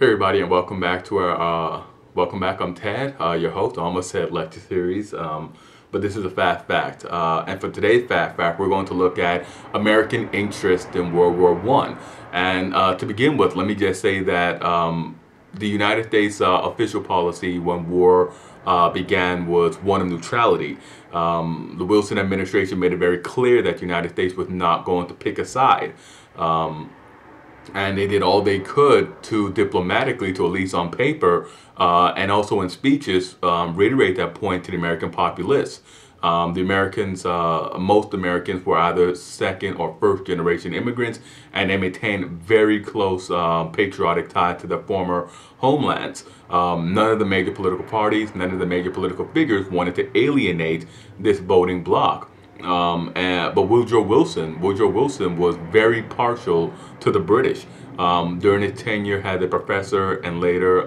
Hey everybody, and welcome back to our I'm Ted, your host. I almost said lecture series, but this is a fast fact. And for today's fast fact, we're going to look at American interest in World War I. And to begin with, let me just say that the United States official policy when war began was one of neutrality. The Wilson administration made it very clear that the United States was not going to pick a side. And they did all they could to diplomatically, to at least on paper, and also in speeches, reiterate that point to the American populace. The Americans, most Americans were either second or first generation immigrants, and they maintained very close patriotic ties to their former homelands. None of the major political parties, none of the major political figures wanted to alienate this voting bloc. But Woodrow Wilson was very partial to the British. During his tenure, had a professor and later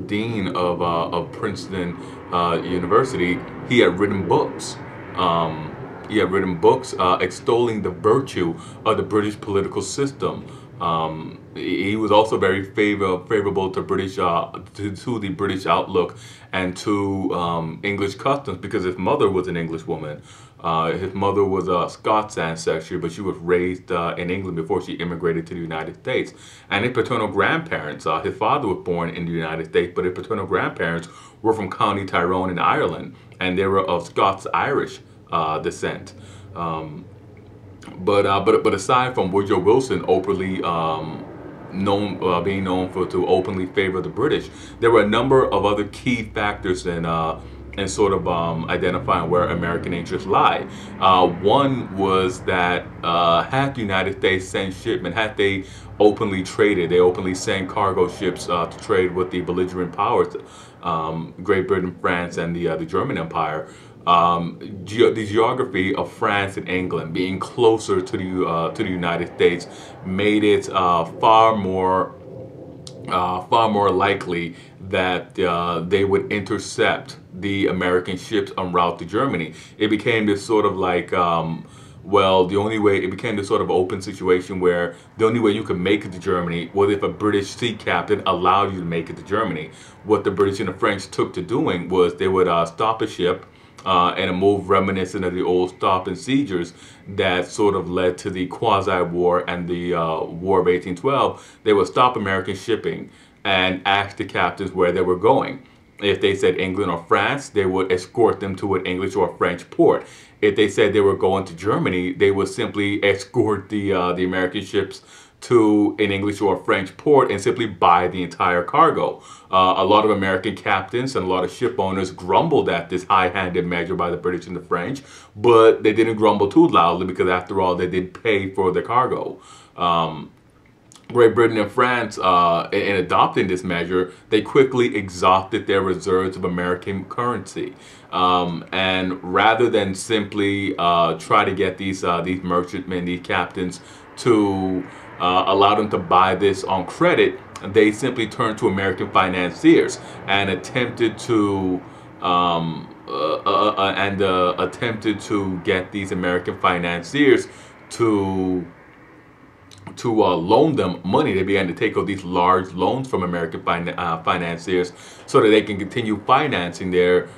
dean of Princeton University. He had written books. Extolling the virtue of the British political system. He was also very favorable to the British outlook and to English customs because his mother was an English woman. His mother was a Scots ancestry, but she was raised in England before she immigrated to the United States. And his paternal grandparents, his father was born in the United States, but his paternal grandparents were from County Tyrone in Ireland, and they were of Scots-Irish descent. But aside from Woodrow Wilson openly being known to openly favor the British, there were a number of other key factors in sort of identifying where American interests lie. One was that had the United States sent shipment, had they openly traded, they openly sent cargo ships to trade with the belligerent powers, Great Britain, France, and the German Empire. The geography of France and England being closer to the United States made it far more likely that they would intercept the American ships en route to Germany. It became this sort of like it became this sort of open situation where the only way you could make it to Germany was if a British sea captain allowed you to make it to Germany. What the British and the French took to doing was they would stop a ship, and a move reminiscent of the old stop and seizures that sort of led to the quasi-war and the War of 1812. They would stop American shipping and ask the captains where they were going. If they said England or France, they would escort them to an English or French port. If they said they were going to Germany, they would simply escort the American ships to an English or French port and simply buy the entire cargo. A lot of American captains and a lot of ship owners grumbled at this high-handed measure by the British and the French, but they didn't grumble too loudly because after all, they did pay for the cargo. Great Britain and France, in adopting this measure, they quickly exhausted their reserves of American currency. And rather than simply try to get these merchantmen, these captains, to allow them to buy this on credit, they simply turned to American financiers and attempted to get these American financiers to loan them money. They began to take out these large loans from American financiers so that they can continue financing their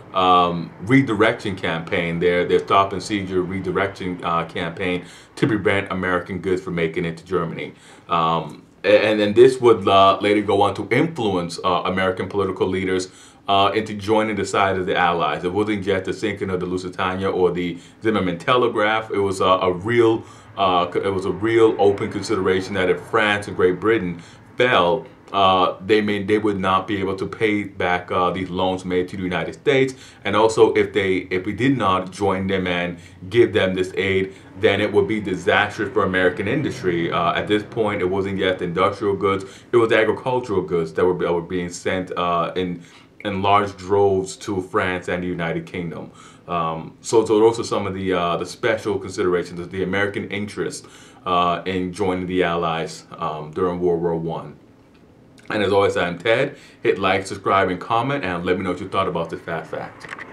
redirection campaign, their stop and seizure redirection campaign to prevent American goods from making it to Germany. And then this would later go on to influence American political leaders into joining the side of the Allies. It wasn't just the sinking of the Lusitania or the Zimmerman Telegraph. It was a real open consideration that if France and Great Britain fell, they would not be able to pay back these loans made to the United States, and also if we did not join them and give them this aid, then it would be disastrous for American industry. At this point, it wasn't yet industrial goods; it was agricultural goods that were being sent in large droves to France and the United Kingdom. So those are some of the special considerations of the American interest in joining the Allies during World War I. And as always, I'm Ted. Hit like, subscribe, and comment, and let me know what you thought about this fast fact.